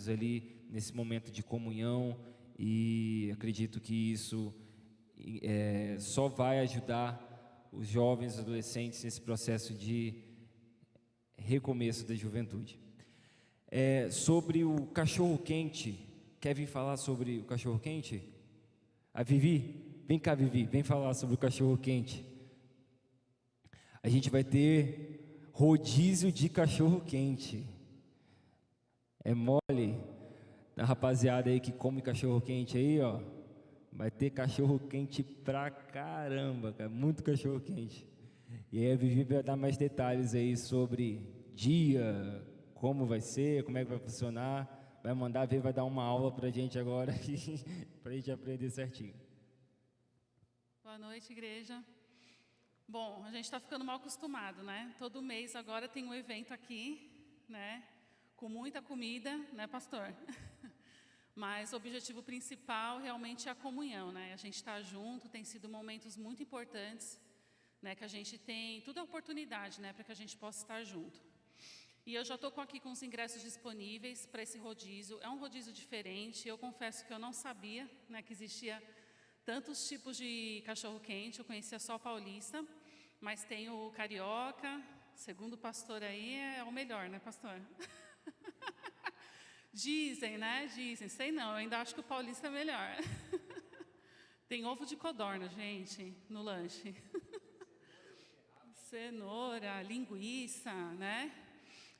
juntos ali nesse momento de comunhão, e acredito que isso só vai ajudar os jovens, os adolescentes nesse processo de recomeço da juventude. Sobre o cachorro-quente, quer vir falar sobre o cachorro-quente? A Vivi? Vem cá, Vivi, vem falar sobre o cachorro-quente. A gente vai ter rodízio de cachorro-quente. É mole? A rapaziada aí que come cachorro-quente aí, ó, vai ter cachorro-quente pra caramba, cara, muito cachorro-quente. E aí a Vivi vai dar mais detalhes aí sobre dia, como vai ser, como é que vai funcionar. Vai mandar ver, vai dar uma aula pra gente agora, pra gente aprender certinho. Boa noite, igreja. Bom, a gente está ficando mal acostumado, né? Todo mês agora tem um evento aqui, né? Com muita comida, né, pastor? Mas o objetivo principal realmente é a comunhão, né? A gente está junto, tem sido momentos muito importantes, né? Que a gente tem, tudo é oportunidade, né? Para que a gente possa estar junto. E eu já estou aqui com os ingressos disponíveis para esse rodízio. É um rodízio diferente, eu confesso que eu não sabia, né? Que existia tantos tipos de cachorro-quente, eu conhecia só o paulista, mas tem o carioca, segundo o pastor aí, é o melhor, né, pastor? Dizem, né? Dizem, sei não, eu ainda acho que o paulista é melhor. Tem ovo de codorna, gente, no lanche. Cenoura, linguiça, né?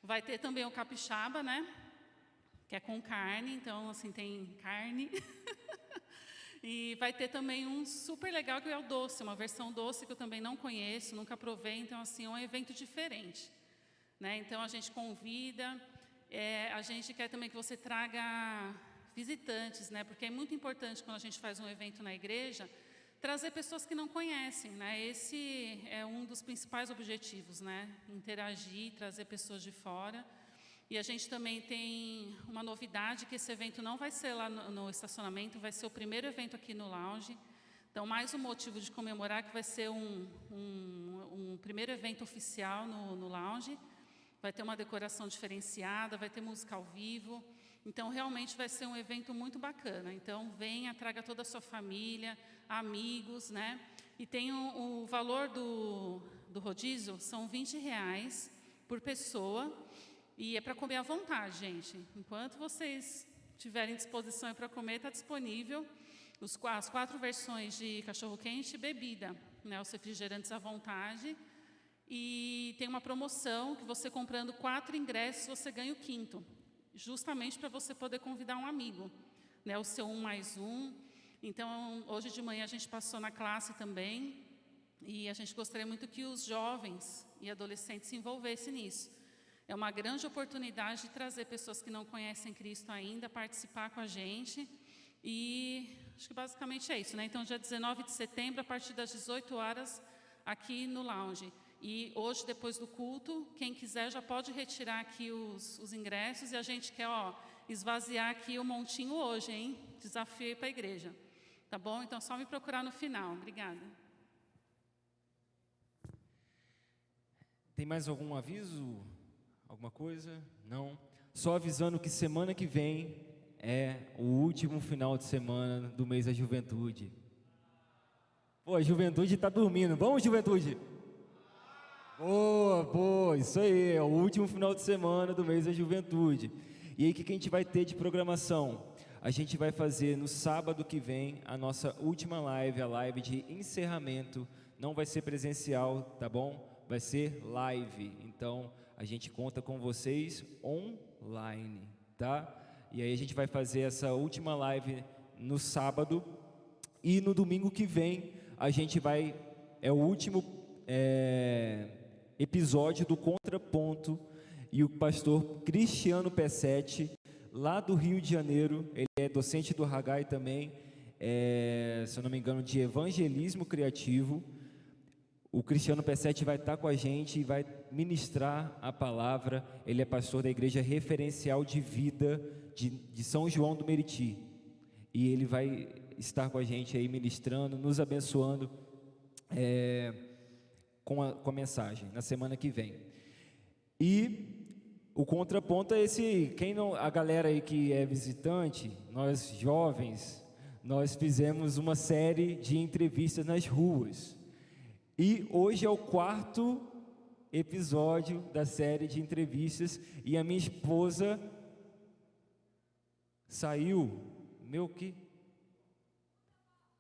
Vai ter também o capixaba, né? Que é com carne, então, assim, tem carne. E vai ter também um super legal que é o doce, uma versão doce que eu também não conheço, nunca provei, então, assim, é um evento diferente, né? Então, a gente convida... a gente quer também que você traga visitantes, né? Porque é muito importante quando a gente faz um evento na igreja, trazer pessoas que não conhecem, né? Esse é um dos principais objetivos, né? Interagir, trazer pessoas de fora. E a gente também tem uma novidade, que esse evento não vai ser lá no estacionamento, vai ser o primeiro evento aqui no lounge. Então, mais um motivo de comemorar, que vai ser um primeiro evento oficial no lounge. Vai ter uma decoração diferenciada, vai ter música ao vivo. Então, realmente vai ser um evento muito bacana. Então, venha, traga toda a sua família, amigos, né? E tem o valor do rodízio, são R$20 por pessoa. E é para comer à vontade, gente. Enquanto vocês tiverem disposição para comer, está disponível as 4 versões de cachorro-quente e bebida, né? Os refrigerantes à vontade. E tem uma promoção que você comprando 4 ingressos, você ganha o 5º, justamente para você poder convidar um amigo, né? O seu 1+1. Então, hoje de manhã a gente passou na classe também, e a gente gostaria muito que os jovens e adolescentes se envolvessem nisso. É uma grande oportunidade de trazer pessoas que não conhecem Cristo ainda, participar com a gente, e acho que basicamente é isso, né? Então, dia 19 de setembro, a partir das 18 horas, aqui no lounge. E hoje, depois do culto, quem quiser já pode retirar aqui os ingressos, e a gente quer, esvaziar aqui o montinho hoje, hein? Desafio aí para a igreja. Tá bom? Então, só me procurar no final. Obrigada. Tem mais algum aviso? Alguma coisa? Não? Só avisando que semana que vem é o último final de semana do mês da juventude. Pô, a juventude está dormindo. Vamos, juventude! Boa, boa, isso aí, é o último final de semana do mês da juventude. E aí, o que a gente vai ter de programação? A gente vai fazer no sábado que vem a nossa última live, a live de encerramento. Não vai ser presencial, tá bom? Vai ser live. Então, a gente conta com vocês online, tá? E aí a gente vai fazer essa última live no sábado. E no domingo que vem, a gente vai... É o último... episódio do Contraponto, e o pastor Cristiano P7, lá do Rio de Janeiro, ele é docente do Haggai também, se eu não me engano, de evangelismo criativo. O Cristiano P7 vai estar com a gente e vai ministrar a palavra. Ele é pastor da Igreja Referencial de Vida de São João do Meriti, e ele vai estar com a gente aí ministrando, nos abençoando com a mensagem, na semana que vem. E o contraponto é esse, a galera aí que é visitante, nós jovens, nós fizemos uma série de entrevistas nas ruas. E hoje é o 4º episódio da série de entrevistas e a minha esposa saiu,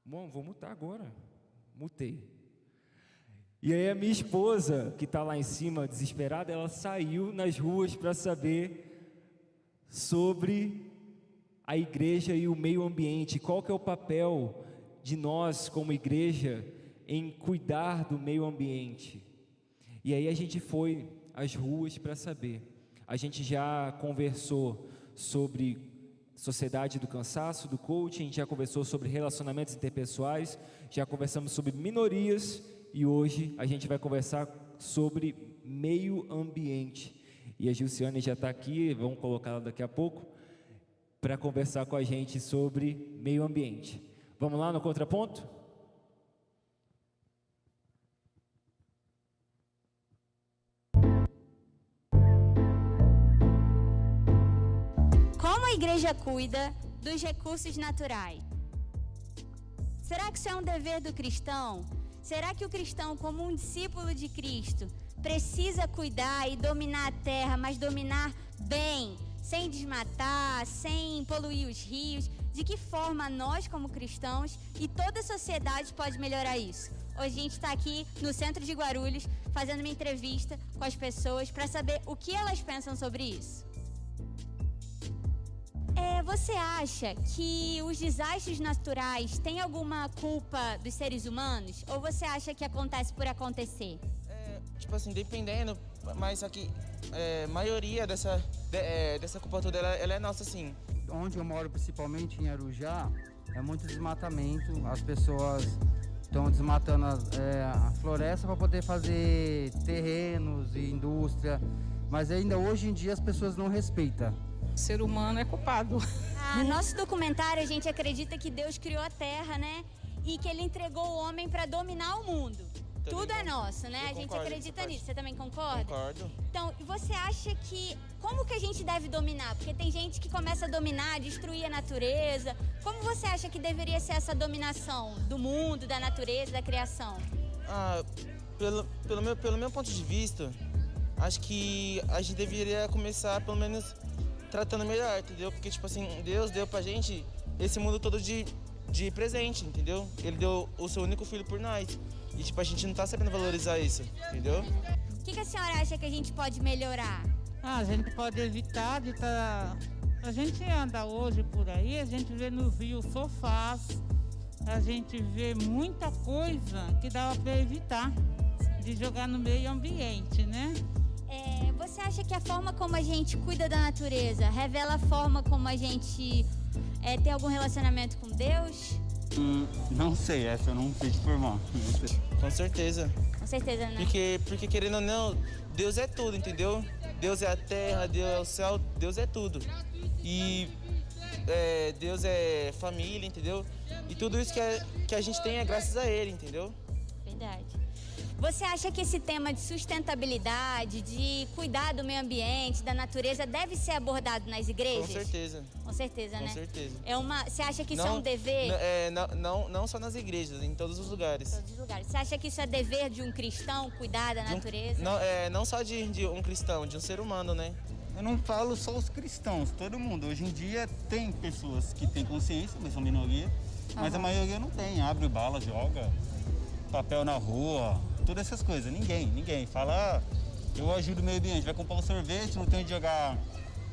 Bom, vou mutar agora, mutei. E aí a minha esposa, que está lá em cima, desesperada, ela saiu nas ruas para saber sobre a igreja e o meio ambiente, qual que é o papel de nós como igreja em cuidar do meio ambiente. E aí a gente foi às ruas para saber. A gente já conversou sobre sociedade do cansaço, do coaching, a gente já conversou sobre relacionamentos interpessoais, já conversamos sobre minorias e hoje a gente vai conversar sobre meio ambiente. E a Gilciane já está aqui, vamos colocá-la daqui a pouco, para conversar com a gente sobre meio ambiente. Vamos lá no contraponto? Como a igreja cuida dos recursos naturais? Será que isso é um dever do cristão? Será que o cristão, como um discípulo de Cristo, precisa cuidar e dominar a terra, mas dominar bem, sem desmatar, sem poluir os rios? De que forma nós, como cristãos, e toda a sociedade pode melhorar isso? Hoje a gente está aqui no centro de Guarulhos, fazendo uma entrevista com as pessoas para saber o que elas pensam sobre isso. Você acha que os desastres naturais têm alguma culpa dos seres humanos? Ou você acha que acontece por acontecer? Tipo assim, dependendo, mas aqui, maioria dessa culpa toda, ela é nossa, sim. Onde eu moro, principalmente em Arujá, é muito desmatamento. As pessoas estão desmatando a floresta para poder fazer terrenos e indústria. Mas ainda hoje em dia as pessoas não respeitam. O ser humano é culpado. No nosso documentário, a gente acredita que Deus criou a terra, né? E que Ele entregou o homem para dominar o mundo. Tudo é nosso, né? A gente acredita nisso. Você também concorda? Concordo. Então, e você acha que... Como que a gente deve dominar? Porque tem gente que começa a dominar, destruir a natureza. Como você acha que deveria ser essa dominação do mundo, da natureza, da criação? Pelo meu ponto de vista, acho que a gente deveria começar, pelo menos, tratando melhor, entendeu? Porque, tipo assim, Deus deu pra gente esse mundo todo de presente, entendeu? Ele deu o seu único filho por nós. E, tipo, a gente não tá sabendo valorizar isso, entendeu? O que a senhora acha que a gente pode melhorar? A gente pode evitar de estar... A gente anda hoje por aí, a gente vê nos rios sofás, a gente vê muita coisa que dava para evitar de jogar no meio ambiente, né? Você acha que a forma como a gente cuida da natureza revela a forma como a gente tem algum relacionamento com Deus? Não sei, essa eu não sei te informar. Com certeza. Com certeza, né? Porque querendo ou não, Deus é tudo, entendeu? Deus é a terra, Deus é o céu, Deus é tudo. E Deus é família, entendeu? E tudo isso que a gente tem é graças a Ele, entendeu? Verdade. Você acha que esse tema de sustentabilidade, de cuidar do meio ambiente, da natureza, deve ser abordado nas igrejas? Com certeza. Com certeza, né? Com certeza. Você acha que isso é um dever? Não só nas igrejas, em todos os lugares. Em todos os lugares. Você acha que isso é dever de um cristão, cuidar da natureza? Não só de um cristão, de um ser humano, né? Eu não falo só os cristãos, todo mundo. Hoje em dia tem pessoas que têm consciência, mas são minoria, mas a maioria não tem. Abre bala, joga papel na rua, todas essas coisas. Ninguém fala, eu ajudo o meio ambiente. Vai comprar um sorvete, não tem onde jogar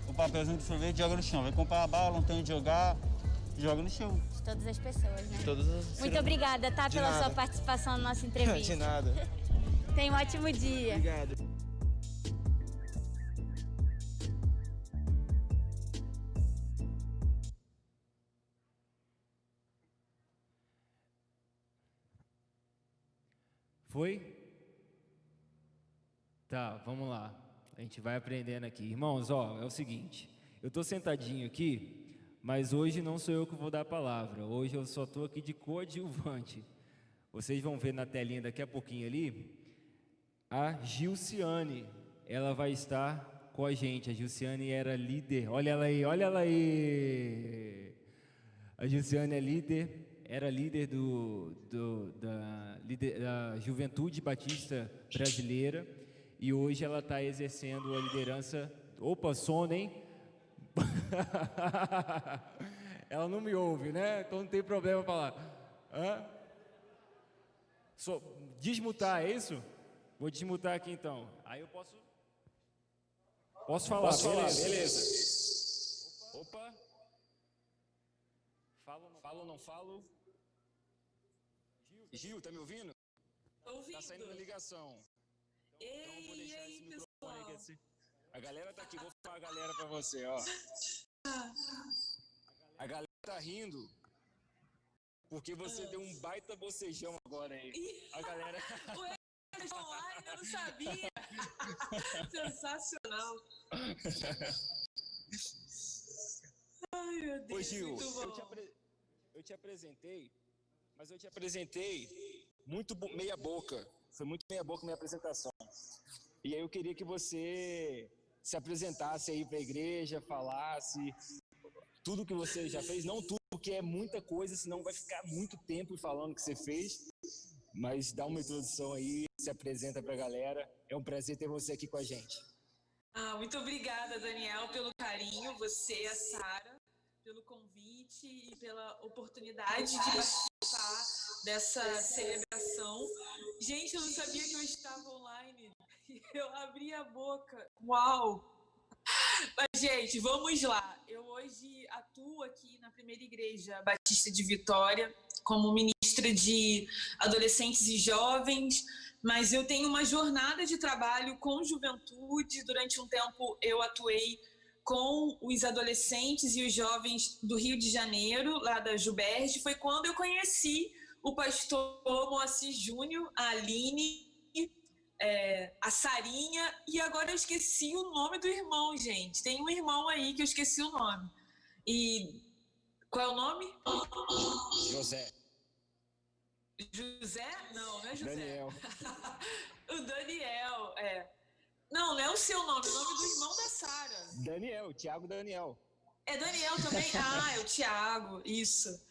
o papelzinho de sorvete, joga no chão. Vai comprar a bala, não tem onde jogar, joga no chão. De todas as pessoas, né? De todos os Muito obrigada, tá? Pela sua participação na nossa entrevista. De nada. Tenha um ótimo dia. Obrigado. Foi? Tá, vamos lá. A gente vai aprendendo aqui. Irmãos, é o seguinte. Eu estou sentadinho aqui, mas hoje não sou eu que vou dar a palavra. Hoje eu só estou aqui de coadjuvante. Vocês vão ver na telinha daqui a pouquinho ali, a Gilciane. Ela vai estar com a gente. A Gilciane era líder. Olha ela aí, olha ela aí. A Gilciane era líder da Juventude Batista Brasileira e hoje ela está exercendo a liderança. Opa, sono, hein? Ela não me ouve, né? Então não tem problema falar. Desmutar, é isso? Vou desmutar aqui então. Aí eu posso falar. Posso falar, beleza. Opa. Falo ou não falo? Gil, tá me ouvindo? Tô ouvindo. Tá saindo na ligação. Então eu vou deixar esse microfone aqui. A galera tá aqui, vou falar a galera pra você, ó. A galera tá rindo porque você deu um baita bocejão agora aí. A galera... Ué, online, eu não sabia. Sensacional. Ai, meu Deus. Ô, Gil, muito bom. eu te apresentei, mas eu te apresentei muito meia boca. Foi muito meia boca a minha apresentação. E aí eu queria que você se apresentasse aí para a igreja, falasse tudo que você já fez, não tudo, porque é muita coisa, senão vai ficar muito tempo falando o que você fez, mas dá uma introdução aí, se apresenta para a galera. É um prazer ter você aqui com a gente. Muito obrigada, Daniel, pelo carinho, você, a Sara, pelo convite e pela oportunidade de participar dessa celebração. Gente, eu não sabia que eu estava online. Eu abri a boca. Uau! Mas, gente, vamos lá. Eu hoje atuo aqui na Primeira Igreja Batista de Vitória como ministra de adolescentes e jovens, mas eu tenho uma jornada de trabalho com juventude. Durante um tempo eu atuei com os adolescentes e os jovens do Rio de Janeiro, lá da Juberge. Foi quando eu conheci o pastor Moacir Júnior, a Aline, a Sarinha, e agora eu esqueci o nome do irmão, gente. Tem um irmão aí que eu esqueci o nome. E qual é o nome? José. José? Não é José. Daniel. O Daniel, Não é o seu nome, é o nome do irmão da Sara. Daniel, Thiago Daniel. É Daniel também? É o Thiago, isso.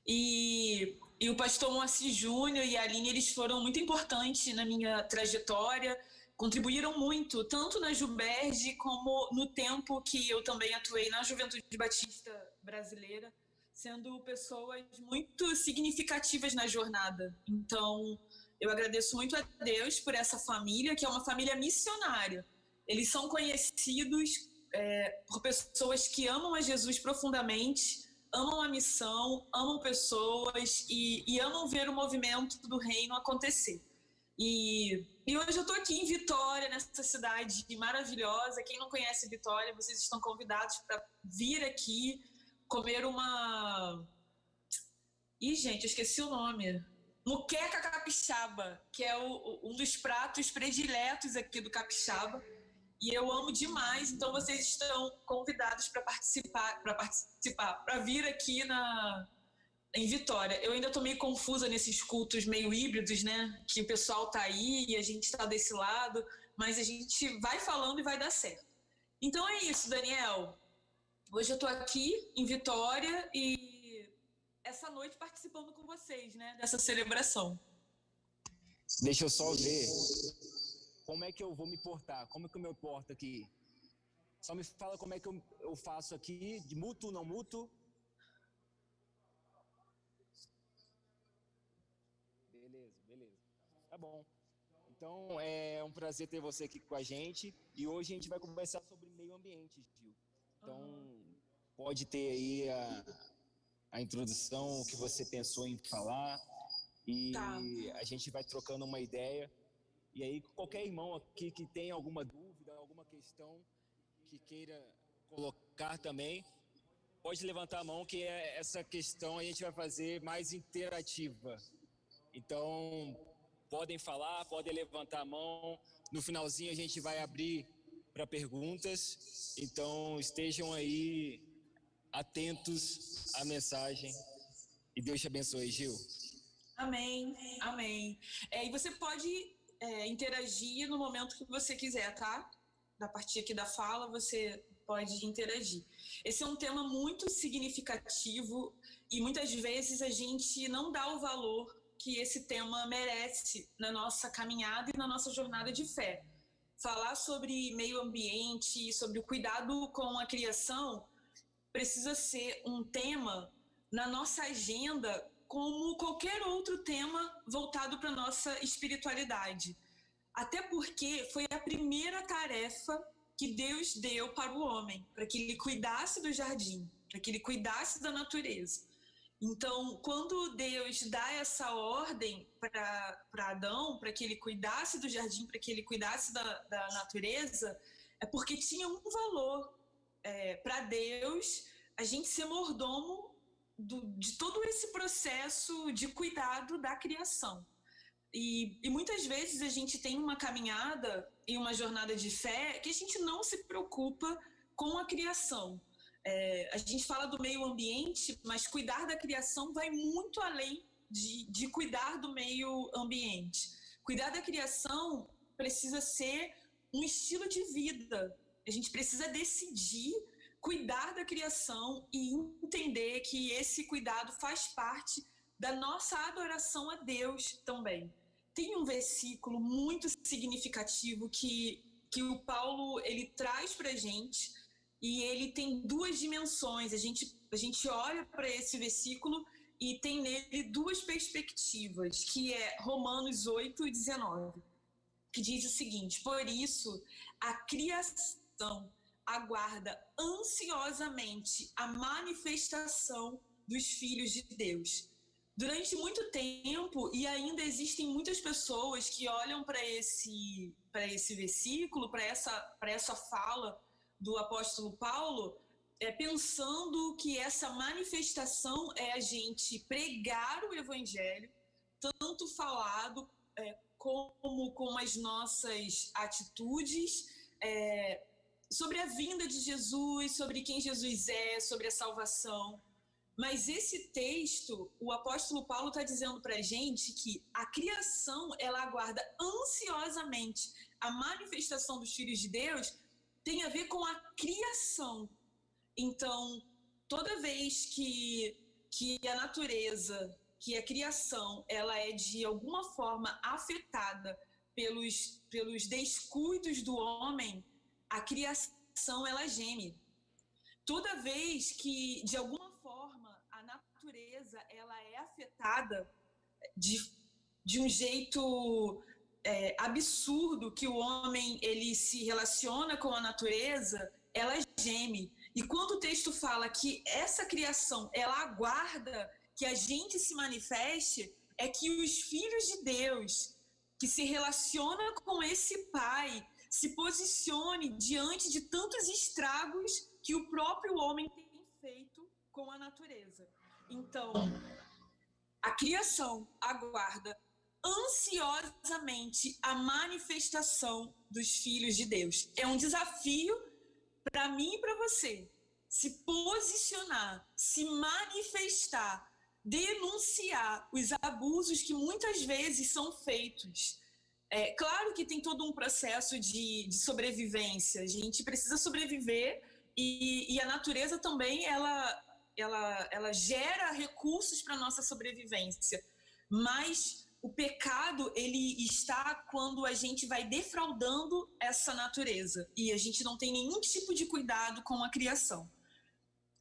E o pastor Moacir Júnior e a Aline, eles foram muito importantes na minha trajetória, contribuíram muito, tanto na Juberge como no tempo que eu também atuei na Juventude Batista Brasileira, sendo pessoas muito significativas na jornada. Então, eu agradeço muito a Deus por essa família, que é uma família missionária. Eles são conhecidos por pessoas que amam a Jesus profundamente, amam a missão, amam pessoas e amam ver o movimento do reino acontecer. E hoje eu estou aqui em Vitória, nessa cidade maravilhosa. Quem não conhece Vitória, vocês estão convidados para vir aqui comer uma... gente, eu esqueci o nome. Muqueca capixaba, que é um dos pratos prediletos aqui do capixaba. E eu amo demais, então vocês estão convidados para participar, para vir aqui em Vitória. Eu ainda estou meio confusa nesses cultos meio híbridos, né? Que o pessoal está aí e a gente está desse lado, mas a gente vai falando e vai dar certo. Então é isso, Daniel. Hoje eu estou aqui em Vitória e essa noite participando com vocês, né? Dessa celebração. Deixa eu só ver como é que eu vou me portar, como é que eu me porto aqui. Só me fala como é que eu faço aqui, de mútuo, não mútuo. Beleza. Tá bom. Então, é um prazer ter você aqui com a gente. E hoje a gente vai conversar sobre meio ambiente, Gil. Então, pode ter aí a introdução, o que você pensou em falar. E a gente vai trocando uma ideia. E aí, qualquer irmão aqui que tenha alguma dúvida, alguma questão que queira colocar também, pode levantar a mão, que essa questão a gente vai fazer mais interativa. Então, podem falar, podem levantar a mão. No finalzinho a gente vai abrir para perguntas. Então, estejam aí atentos à mensagem. E Deus te abençoe, Gil. Amém. E você pode interagir no momento que você quiser, tá? a partir aqui da fala, você pode interagir. Esse é um tema muito significativo e muitas vezes a gente não dá o valor que esse tema merece na nossa caminhada e na nossa jornada de fé. Falar sobre meio ambiente, sobre o cuidado com a criação, precisa ser um tema na nossa agenda como qualquer outro tema voltado para a nossa espiritualidade. Até porque foi a primeira tarefa que Deus deu para o homem, para que ele cuidasse do jardim, para que ele cuidasse da natureza. Então, quando Deus dá essa ordem para Adão, para que ele cuidasse do jardim, para que ele cuidasse da natureza, é porque tinha um valor para Deus a gente ser mordomo de todo esse processo de cuidado da criação. E muitas vezes a gente tem uma caminhada e uma jornada de fé que a gente não se preocupa com a criação. A gente fala do meio ambiente, mas cuidar da criação vai muito além de cuidar do meio ambiente. Cuidar da criação precisa ser um estilo de vida. A gente precisa decidir cuidar da criação e entender que esse cuidado faz parte da nossa adoração a Deus também. Tem um versículo muito significativo que o Paulo ele traz para a gente, e ele tem duas dimensões. A gente olha para esse versículo e tem nele duas perspectivas, que é Romanos 8:19, que diz o seguinte: por isso a criação aguarda ansiosamente a manifestação dos filhos de Deus. Durante muito tempo, e ainda existem muitas pessoas que olham para esse versículo, para essa fala do apóstolo Paulo, pensando que essa manifestação é a gente pregar o evangelho, tanto falado como com as nossas atitudes, sobre a vinda de Jesus, sobre quem Jesus é, sobre a salvação. Mas esse texto, o apóstolo Paulo está dizendo para a gente que a criação, ela aguarda ansiosamente a manifestação dos filhos de Deus, tem a ver com a criação. Então, toda vez que a natureza, que a criação, ela é de alguma forma afetada pelos descuidos do homem, a criação, ela geme. Toda vez que, de alguma forma, a natureza, ela é afetada de um jeito absurdo, que o homem ele se relaciona com a natureza, ela geme. E quando o texto fala que essa criação ela aguarda que a gente se manifeste, é que os filhos de Deus que se relacionam com esse Pai se posicione diante de tantos estragos que o próprio homem tem feito com a natureza. Então, a criação aguarda ansiosamente a manifestação dos filhos de Deus. É um desafio para mim e para você se posicionar, se manifestar, denunciar os abusos que muitas vezes são feitos. Claro que tem todo um processo de sobrevivência, a gente precisa sobreviver e a natureza também ela gera recursos para a nossa sobrevivência, mas o pecado, ele está quando a gente vai defraudando essa natureza e a gente não tem nenhum tipo de cuidado com a criação.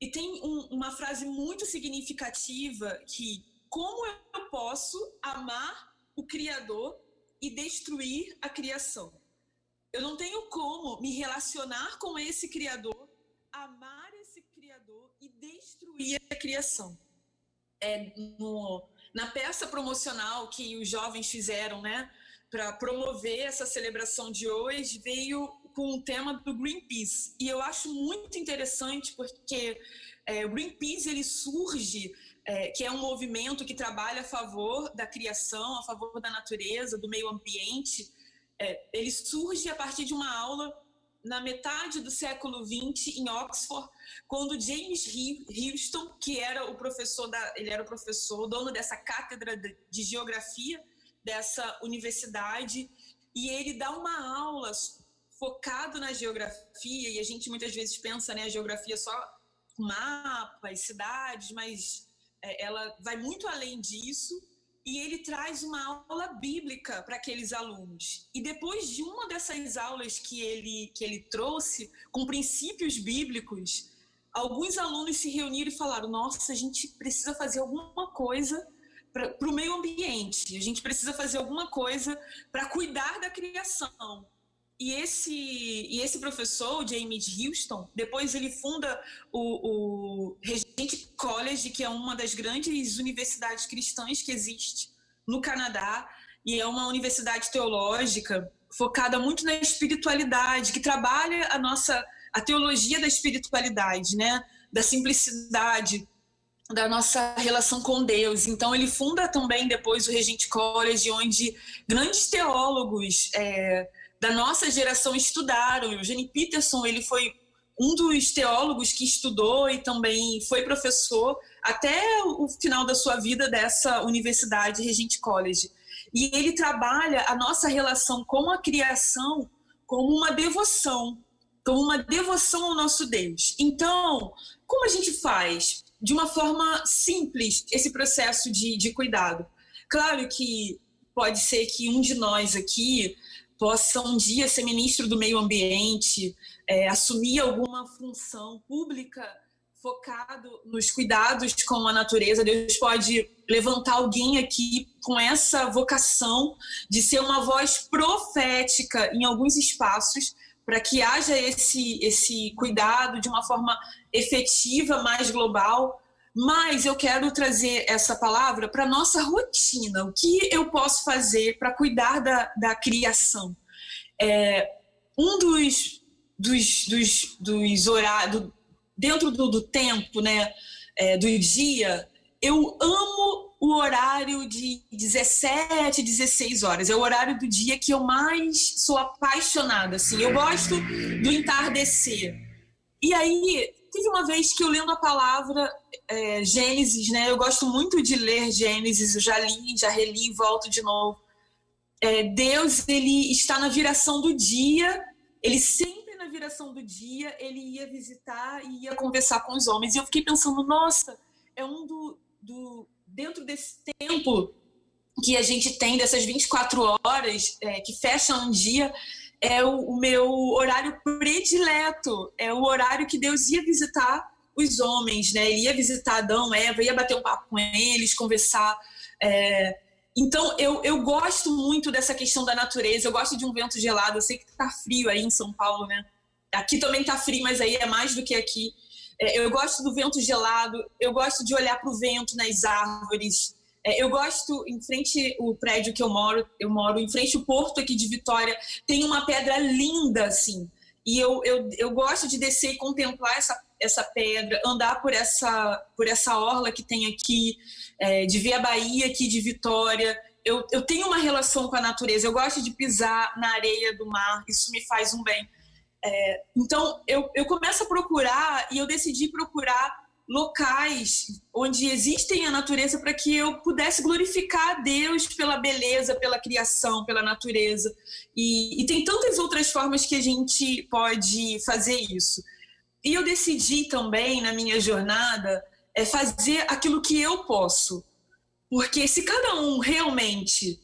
E tem uma frase muito significativa que: como eu posso amar o Criador e destruir a criação? Eu não tenho como me relacionar com esse Criador, amar esse Criador e destruir a criação. Na peça promocional que os jovens fizeram, né, para promover essa celebração de hoje, veio com o tema do Greenpeace. E eu acho muito interessante porque o Greenpeace ele surge, que é um movimento que trabalha a favor da criação, a favor da natureza, do meio ambiente. Ele surge a partir de uma aula na metade do século XX em Oxford, quando James Houston, que era o professor, dono dessa cátedra de geografia dessa universidade, e ele dá uma aula focado na geografia, e a gente muitas vezes pensa, né, a geografia só com mapas, cidades, mas ela vai muito além disso, e ele traz uma aula bíblica para aqueles alunos. E depois de uma dessas aulas que ele trouxe, com princípios bíblicos, alguns alunos se reuniram e falaram: nossa, a gente precisa fazer alguma coisa para o meio ambiente, a gente precisa fazer alguma coisa para cuidar da criação. E esse professor, James Houston, depois ele funda o Regent College, que é uma das grandes universidades cristãs que existe no Canadá, e é uma universidade teológica focada muito na espiritualidade, que trabalha a teologia da espiritualidade, né? Da simplicidade, da nossa relação com Deus. Então ele funda também depois o Regent College, onde grandes teólogos da nossa geração estudaram. Eugene Peterson, ele foi um dos teólogos que estudou e também foi professor até o final da sua vida dessa universidade, Regent College. E ele trabalha a nossa relação com a criação como uma devoção ao nosso Deus. Então, como a gente faz de uma forma simples esse processo de cuidado? Claro que pode ser que um de nós aqui possa um dia ser ministro do meio ambiente, assumir alguma função pública focado nos cuidados com a natureza. Deus pode levantar alguém aqui com essa vocação de ser uma voz profética em alguns espaços para que haja esse cuidado de uma forma efetiva, mais global. Mas eu quero trazer essa palavra para a nossa rotina. O que eu posso fazer para cuidar da criação? Um dos horários, dentro do tempo, né, do dia, eu amo o horário de 17, 16 horas. É o horário do dia que eu mais sou apaixonada. Assim. Eu gosto do entardecer. E aí, teve uma vez que eu lendo a palavra Gênesis, né? Eu gosto muito de ler Gênesis, eu já li, já reli e volto de novo. Deus, ele está na viração do dia, ele sempre na viração do dia, ele ia visitar e ia conversar com os homens. E eu fiquei pensando, nossa, dentro desse tempo que a gente tem, dessas 24 horas que fecham um dia, é o meu horário predileto, é o horário que Deus ia visitar os homens, né? Ele ia visitar Adão, Eva, ia bater um papo com eles, conversar. Então, eu gosto muito dessa questão da natureza, eu gosto de um vento gelado. Eu sei que tá frio aí em São Paulo, né? Aqui também tá frio, mas aí é mais do que aqui. Eu gosto do vento gelado, eu gosto de olhar para o vento nas árvores. Eu gosto, em frente ao prédio que eu moro em frente ao porto aqui de Vitória, tem uma pedra linda, assim. E eu gosto de descer e contemplar essa pedra, andar por essa orla que tem aqui, de ver a Bahia aqui de Vitória. Eu tenho uma relação com a natureza, eu gosto de pisar na areia do mar, isso me faz um bem. Então, eu começo a procurar, e eu decidi procurar locais onde existem a natureza para que eu pudesse glorificar a Deus pela beleza, pela criação, pela natureza. E tem tantas outras formas que a gente pode fazer isso. E eu decidi também, na minha jornada, fazer aquilo que eu posso. Porque se cada um realmente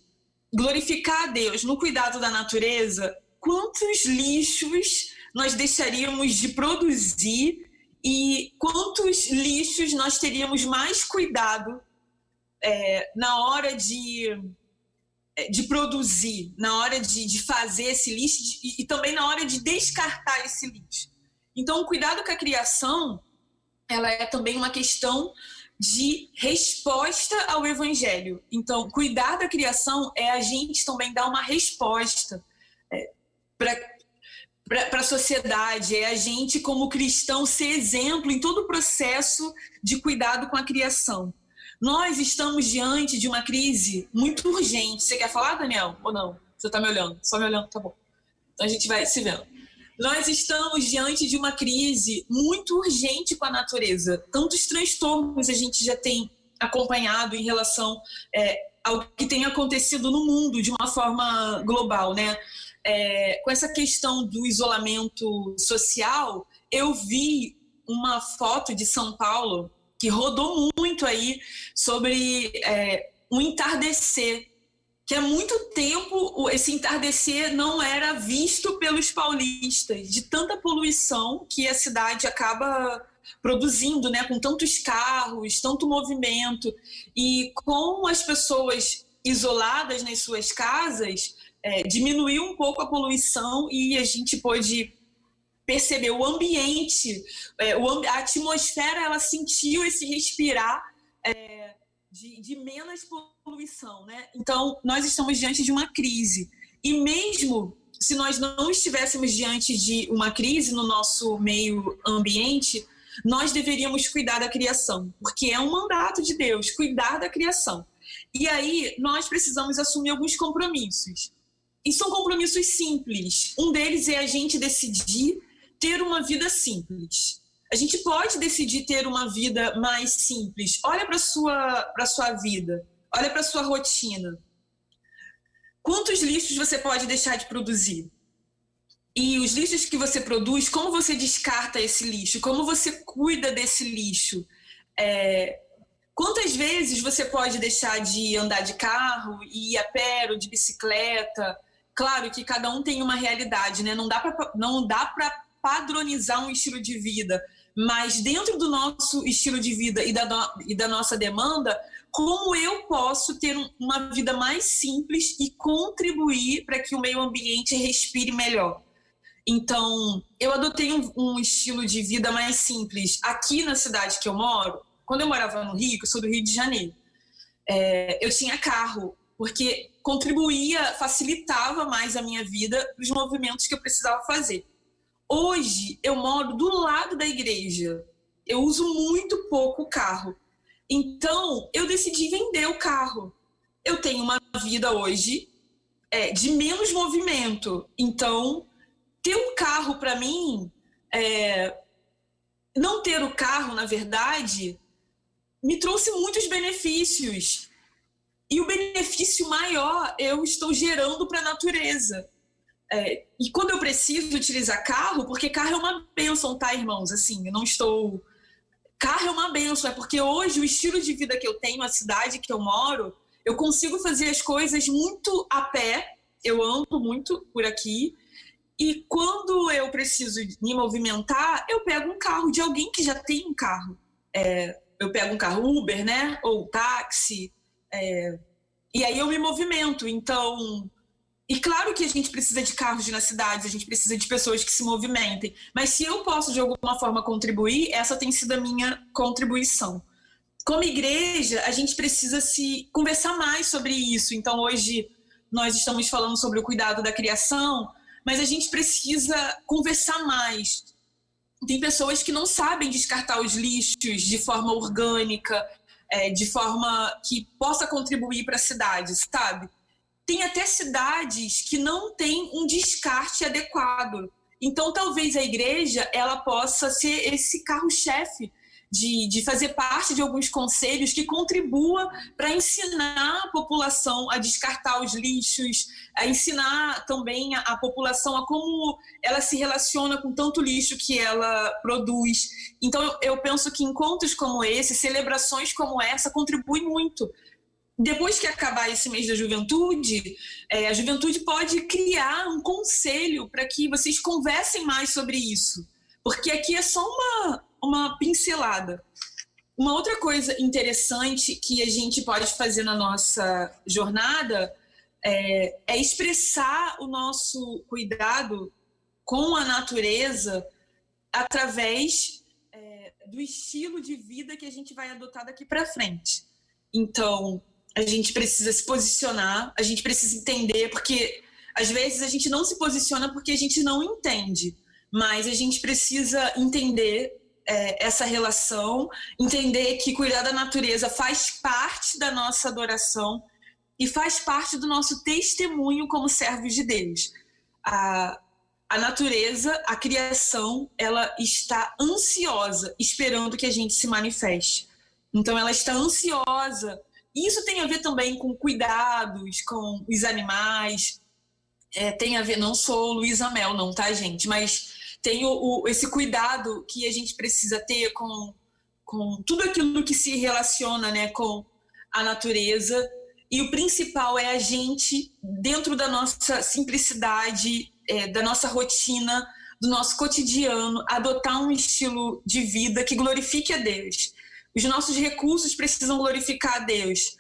glorificar a Deus no cuidado da natureza, quantos lixos nós deixaríamos de produzir e quantos lixos nós teríamos mais cuidado na hora de produzir, na hora de fazer esse lixo e também na hora de descartar esse lixo. Então, o cuidado com a criação, ela é também uma questão de resposta ao Evangelho. Então, cuidar da criação é a gente também dar uma resposta para a sociedade, é a gente, como cristão, ser exemplo em todo o processo de cuidado com a criação. Nós estamos diante de uma crise muito urgente. Você quer falar, Daniel? Ou não? Você está me olhando? Só me olhando, tá bom. Então a gente vai se vendo. Nós estamos diante de uma crise muito urgente com a natureza. Tantos transtornos a gente já tem acompanhado em relação ao que tem acontecido no mundo de uma forma global, né? com essa questão do isolamento social, eu vi uma foto de São Paulo que rodou muito aí sobre um entardecer, que há muito tempo esse entardecer não era visto pelos paulistas, de tanta poluição que a cidade acaba produzindo, né, com tantos carros, tanto movimento, e com as pessoas isoladas nas suas casas, diminuiu um pouco a poluição e a gente pôde perceber o ambiente, a atmosfera, ela sentiu esse respirar de menos poluição, né? Então, nós estamos diante de uma crise. E mesmo se nós não estivéssemos diante de uma crise no nosso meio ambiente, nós deveríamos cuidar da criação, porque é um mandato de Deus, cuidar da criação. E aí, nós precisamos assumir alguns compromissos. E são compromissos simples. Um deles é a gente decidir ter uma vida simples. A gente pode decidir ter uma vida mais simples. Olha para a sua vida, olha para a sua rotina. Quantos lixos você pode deixar de produzir? E os lixos que você produz, como você descarta esse lixo? Como você cuida desse lixo? Quantas vezes você pode deixar de andar de carro e ir a pé ou de bicicleta? Claro que cada um tem uma realidade, né? Não dá para padronizar um estilo de vida, mas dentro do nosso estilo de vida e da nossa demanda, como eu posso ter uma vida mais simples e contribuir para que o meio ambiente respire melhor? Então, eu adotei um estilo de vida mais simples. Aqui na cidade que eu moro, quando eu morava no Rio, eu sou do Rio de Janeiro, eu tinha carro, porque contribuía, facilitava mais a minha vida, os movimentos que eu precisava fazer. Hoje, eu moro do lado da igreja. Eu uso muito pouco o carro. Então, eu decidi vender o carro. Eu tenho uma vida hoje de menos movimento. Então, ter um carro para mim, não ter o carro, na verdade, me trouxe muitos benefícios. E o benefício maior eu estou gerando para a natureza. E quando eu preciso utilizar carro, porque carro é uma bênção, tá, irmãos? Assim, eu não estou... Carro é uma bênção, porque hoje o estilo de vida que eu tenho, a cidade que eu moro, eu consigo fazer as coisas muito a pé, eu ando muito por aqui, e quando eu preciso me movimentar, eu pego um carro de alguém que já tem um carro. Eu pego um carro Uber, né? Ou táxi, e aí eu me movimento. Então... E claro que a gente precisa de carros nas cidades, a gente precisa de pessoas que se movimentem, mas se eu posso de alguma forma contribuir, essa tem sido a minha contribuição. Como igreja, a gente precisa conversar mais sobre isso. Então hoje nós estamos falando sobre o cuidado da criação, mas a gente precisa conversar mais. Tem pessoas que não sabem descartar os lixos de forma orgânica, de forma que possa contribuir para a cidade, sabe? Tem até cidades que não têm um descarte adequado. Então, talvez a igreja ela possa ser esse carro-chefe de fazer parte de alguns conselhos que contribua para ensinar a população a descartar os lixos, a ensinar também a população a como ela se relaciona com tanto lixo que ela produz. Então, eu penso que encontros como esse, celebrações como essa, contribuem muito. Depois que acabar esse mês da juventude, a juventude pode criar um conselho para que vocês conversem mais sobre isso, porque aqui é só uma pincelada. Uma outra coisa interessante que a gente pode fazer na nossa jornada é expressar o nosso cuidado com a natureza através do estilo de vida que a gente vai adotar daqui para frente. Então, a gente precisa se posicionar, a gente precisa entender, porque às vezes a gente não se posiciona porque a gente não entende, mas a gente precisa entender essa relação, entender que cuidar da natureza faz parte da nossa adoração e faz parte do nosso testemunho como servos de Deus. A natureza, a criação, ela está ansiosa, esperando que a gente se manifeste. Então ela está ansiosa. Isso tem a ver também com cuidados, com os animais. tem a ver, não sou Luísa Mel não, tá, gente? Mas tem esse cuidado que a gente precisa ter com tudo aquilo que se relaciona, né, com a natureza. E o principal é a gente, dentro da nossa simplicidade, da nossa rotina, do nosso cotidiano, adotar um estilo de vida que glorifique a Deus. Os nossos recursos precisam glorificar a Deus.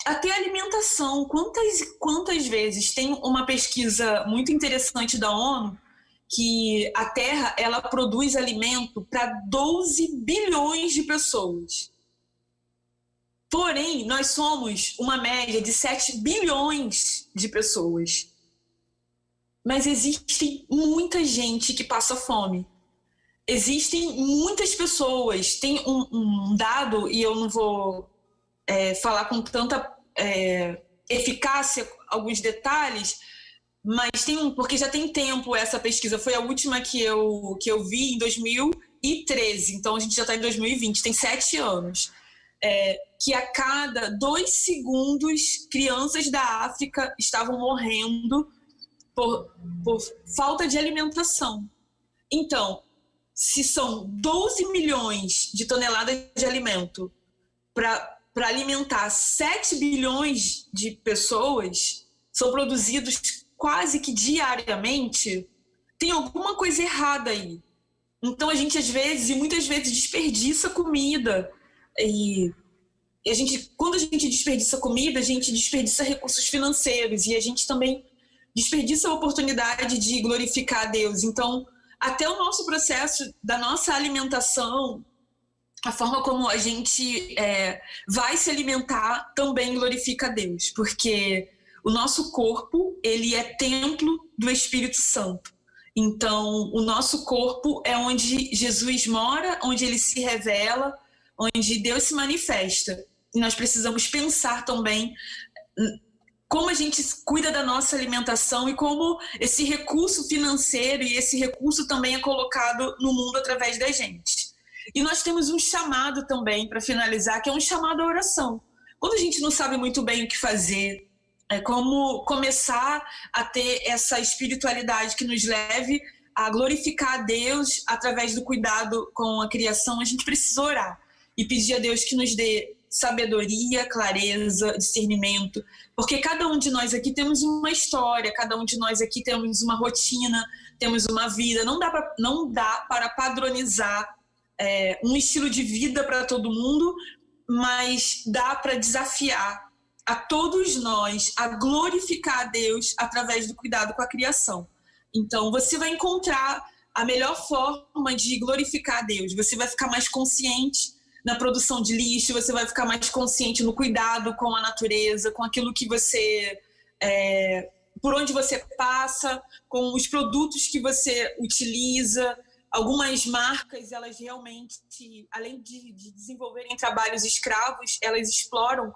Até a alimentação. Quantas vezes tem uma pesquisa muito interessante da ONU que a Terra ela produz alimento para 12 bilhões de pessoas. Porém, nós somos uma média de 7 bilhões de pessoas. Mas existe muita gente que passa fome. Existem muitas pessoas. Tem um dado, e eu não vou falar com tanta eficácia alguns detalhes, mas porque já tem tempo essa pesquisa. Foi a última que eu vi em 2013, então a gente já está em 2020, tem 7 anos. Que a cada 2 segundos crianças da África estavam morrendo por falta de alimentação. Então, se são 12 milhões de toneladas de alimento para alimentar 7 bilhões de pessoas, são produzidos quase que diariamente, tem alguma coisa errada aí. Então a gente muitas vezes desperdiça comida. E quando a gente desperdiça comida, a gente desperdiça recursos financeiros e a gente também desperdiça a oportunidade de glorificar a Deus. Então, até o nosso processo da nossa alimentação, a forma como a gente vai se alimentar também glorifica a Deus, porque o nosso corpo, ele é templo do Espírito Santo. Então, o nosso corpo é onde Jesus mora, onde ele se revela, onde Deus se manifesta. E nós precisamos pensar também como a gente cuida da nossa alimentação e como esse recurso financeiro e esse recurso também é colocado no mundo através da gente. E nós temos um chamado também, para finalizar, que é um chamado à oração. Quando a gente não sabe muito bem o que fazer, como começar a ter essa espiritualidade que nos leve a glorificar a Deus através do cuidado com a criação, a gente precisa orar e pedir a Deus que nos dê sabedoria, clareza, discernimento, porque cada um de nós aqui temos uma história, cada um de nós aqui temos uma rotina, temos uma vida, não dá para padronizar um estilo de vida para todo mundo, mas dá para desafiar a todos nós a glorificar a Deus através do cuidado com a criação. Então, você vai encontrar a melhor forma de glorificar a Deus, você vai ficar mais consciente na produção de lixo, você vai ficar mais consciente no cuidado com a natureza, com aquilo que você... por onde você passa, com os produtos que você utiliza. Algumas marcas, elas realmente, além de desenvolverem trabalhos escravos, elas exploram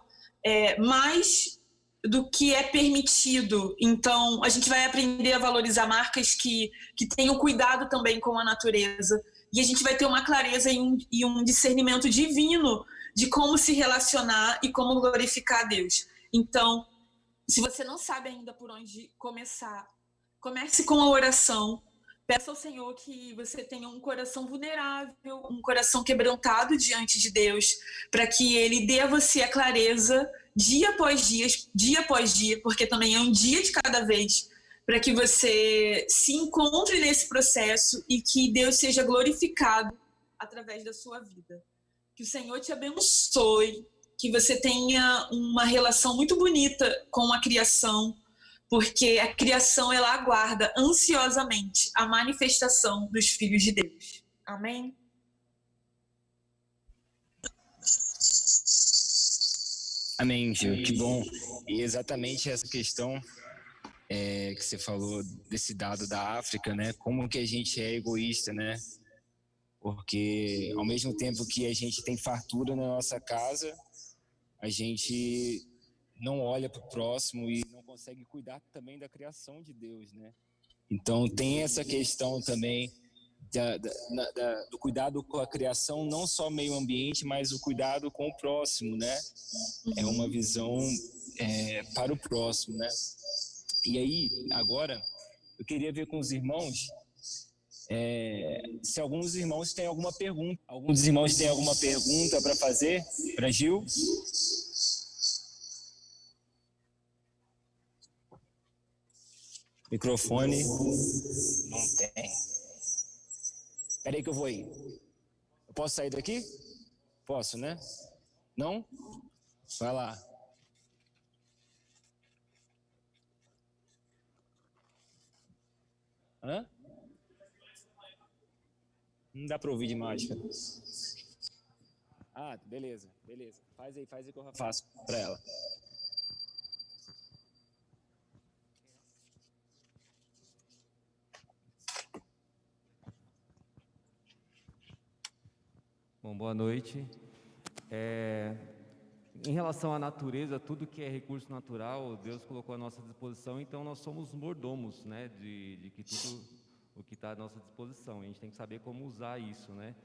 mais do que é permitido. Então, a gente vai aprender a valorizar marcas que tenham cuidado também com a natureza. E a gente vai ter uma clareza e um discernimento divino de como se relacionar e como glorificar a Deus. Então, se você não sabe ainda por onde começar, comece com a oração. Peça ao Senhor que você tenha um coração vulnerável, um coração quebrantado diante de Deus, para que Ele dê a você a clareza dia após dia, porque também é um dia de cada vez, para que você se encontre nesse processo e que Deus seja glorificado através da sua vida. Que o Senhor te abençoe, que você tenha uma relação muito bonita com a criação, porque a criação ela aguarda ansiosamente a manifestação dos filhos de Deus. Amém? Amém, Gil, que bom. E exatamente essa questão que você falou desse dado da África, né? Como que a gente é egoísta, né? Porque ao mesmo tempo que a gente tem fartura na nossa casa, a gente não olha para o próximo e não consegue cuidar também da criação de Deus, né? Então tem essa questão também do cuidado com a criação, não só meio ambiente, mas o cuidado com o próximo, né? É uma visão para o próximo, né? E aí, agora, eu queria ver com os irmãos se alguns irmãos têm alguma pergunta. Alguns dos irmãos têm alguma pergunta para fazer para Gil? Microfone não tem. Espera aí que eu vou aí. Eu posso sair daqui? Posso, né? Não? Vai lá. Hã? Não dá para ouvir de mágica. Ah, beleza. Faz aí que eu faço para ela. Bom, boa noite. Em relação à natureza, tudo que é recurso natural, Deus colocou à nossa disposição, então nós somos mordomos, né, de que tudo o que está à nossa disposição. A gente tem que saber como usar isso, né?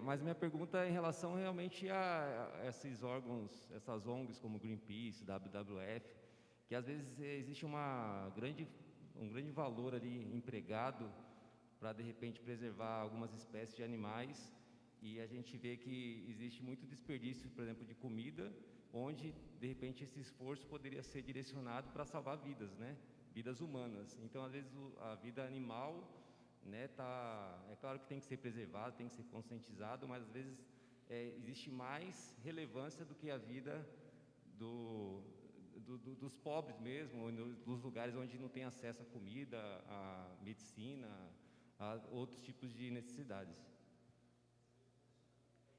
Mas minha pergunta é em relação realmente a esses órgãos, essas ONGs como Greenpeace, WWF, que às vezes existe um grande valor ali empregado para, de repente, preservar algumas espécies de animais. E a gente vê que existe muito desperdício, por exemplo, de comida, onde, de repente, esse esforço poderia ser direcionado para salvar vidas, né? Vidas humanas. Então, às vezes, a vida animal, né, é claro que tem que ser preservado, tem que ser conscientizado, mas, às vezes, existe mais relevância do que a vida dos pobres mesmo, dos lugares onde não tem acesso à comida, à medicina, a outros tipos de necessidades.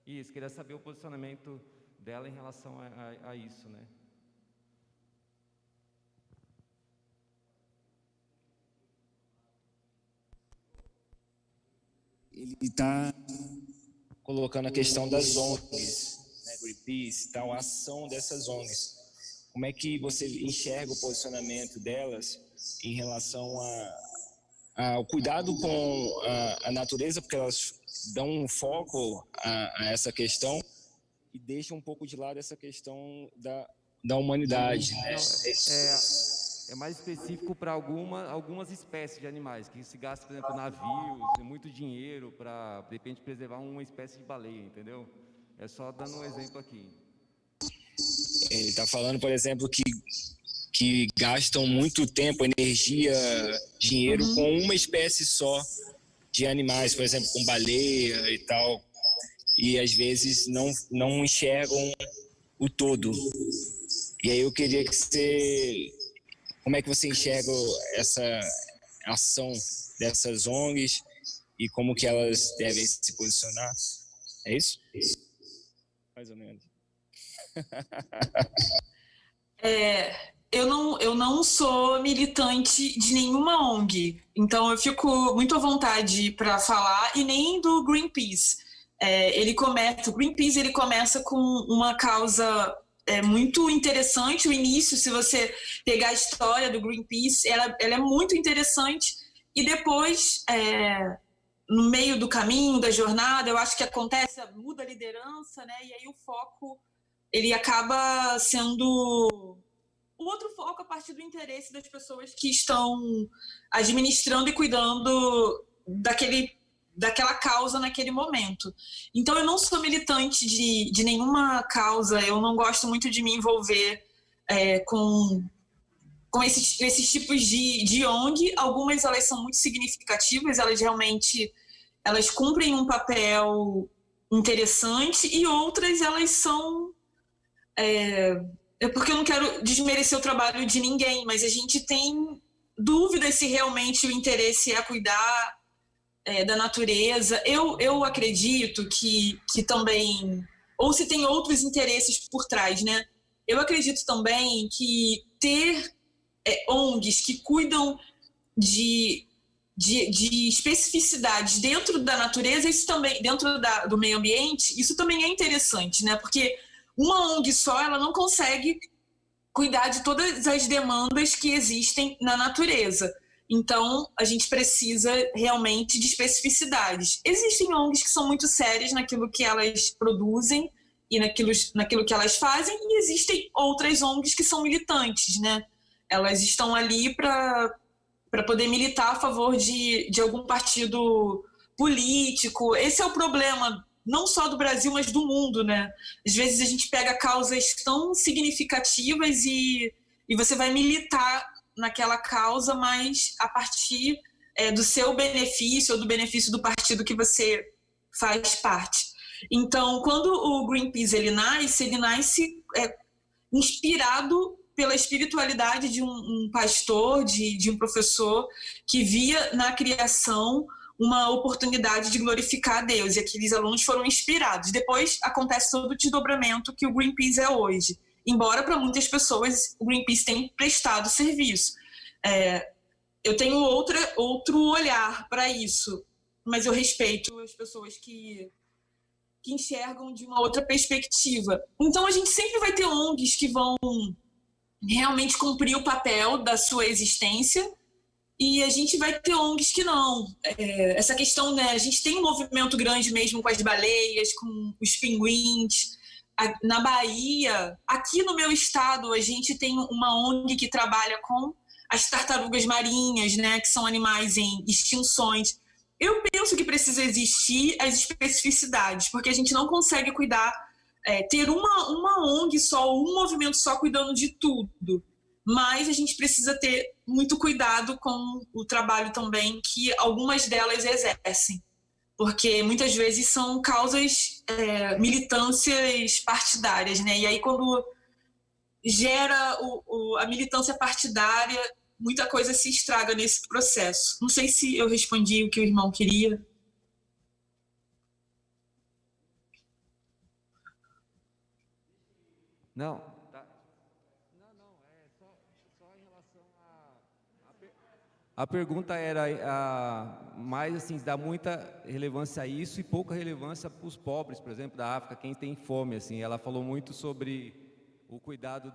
Isso, queria saber o posicionamento dela em relação a isso, né? Ele está colocando a questão das ONGs, né, Greenpeace e tal, a ação dessas ONGs. Como é que você enxerga o posicionamento delas em relação ao cuidado com a natureza, porque elas dão um foco a essa questão e deixam um pouco de lado essa questão da humanidade, né? É mais específico para algumas espécies de animais, que se gasta, por exemplo, navios, muito dinheiro para, de repente, preservar uma espécie de baleia, entendeu? É só dando um exemplo aqui. Ele está falando, por exemplo, que gastam muito tempo, energia, dinheiro com uma espécie só de animais, por exemplo, com baleia e tal, e às vezes não enxergam o todo. E aí eu queria que você... Como é que você enxerga essa ação dessas ONGs e como que elas devem se posicionar? É isso? Mais ou menos. Eu não sou militante de nenhuma ONG, então eu fico muito à vontade para falar, e nem do Greenpeace. O Greenpeace ele começa com uma causa muito interessante. O início, se você pegar a história do Greenpeace, ela é muito interessante, e depois, no meio do caminho, da jornada, eu acho que muda a liderança, né? E aí o foco ele acaba sendo um outro foco a partir do interesse das pessoas que estão administrando e cuidando daquela causa naquele momento. Então, eu não sou militante de nenhuma causa, eu não gosto muito de me envolver com esses tipos de ONG. Algumas, elas são muito significativas, elas cumprem um papel interessante, e outras, elas são... porque eu não quero desmerecer o trabalho de ninguém, mas a gente tem dúvidas se realmente o interesse é cuidar da natureza. Eu acredito que também, ou se tem outros interesses por trás, né? Eu acredito também que ter ONGs que cuidam de especificidades dentro da natureza, isso também, dentro do meio ambiente, isso também é interessante, né? Porque uma ONG só, ela não consegue cuidar de todas as demandas que existem na natureza. Então, a gente precisa realmente de especificidades. Existem ONGs que são muito sérias naquilo que elas produzem e naquilo que elas fazem, e existem outras ONGs que são militantes, né? Elas estão ali para poder militar a favor de algum partido político. Esse é o problema, não só do Brasil, mas do mundo, né? Às vezes a gente pega causas tão significativas e você vai militar naquela causa, mas a partir do seu benefício ou do benefício do partido que você faz parte. Então, quando o Greenpeace ele nasce inspirado pela espiritualidade de um pastor, de um professor, que via na criação uma oportunidade de glorificar a Deus, e aqueles alunos foram inspirados. Depois acontece todo o desdobramento que o Greenpeace é hoje, embora para muitas pessoas o Greenpeace tenha prestado serviço. Eu tenho outro olhar para isso, mas eu respeito as pessoas que enxergam de uma outra perspectiva. Então a gente sempre vai ter ONGs que vão realmente cumprir o papel da sua existência, e a gente vai ter ONGs que não. Essa questão, né, a gente tem um movimento grande mesmo com as baleias, com os pinguins. Na Bahia, aqui no meu estado, a gente tem uma ONG que trabalha com as tartarugas marinhas, né, que são animais em extinções. Eu penso que precisa existir as especificidades, porque a gente não consegue cuidar, ter uma ONG só, um movimento só cuidando de tudo. Mas a gente precisa ter muito cuidado com o trabalho também que algumas delas exercem, porque muitas vezes são causas, militâncias partidárias, né? E aí quando gera a militância partidária, muita coisa se estraga nesse processo. Não sei se eu respondi o que o irmão queria. Não. A pergunta era mais assim, dá muita relevância a isso e pouca relevância para os pobres, por exemplo, da África, quem tem fome, assim. Ela falou muito sobre o cuidado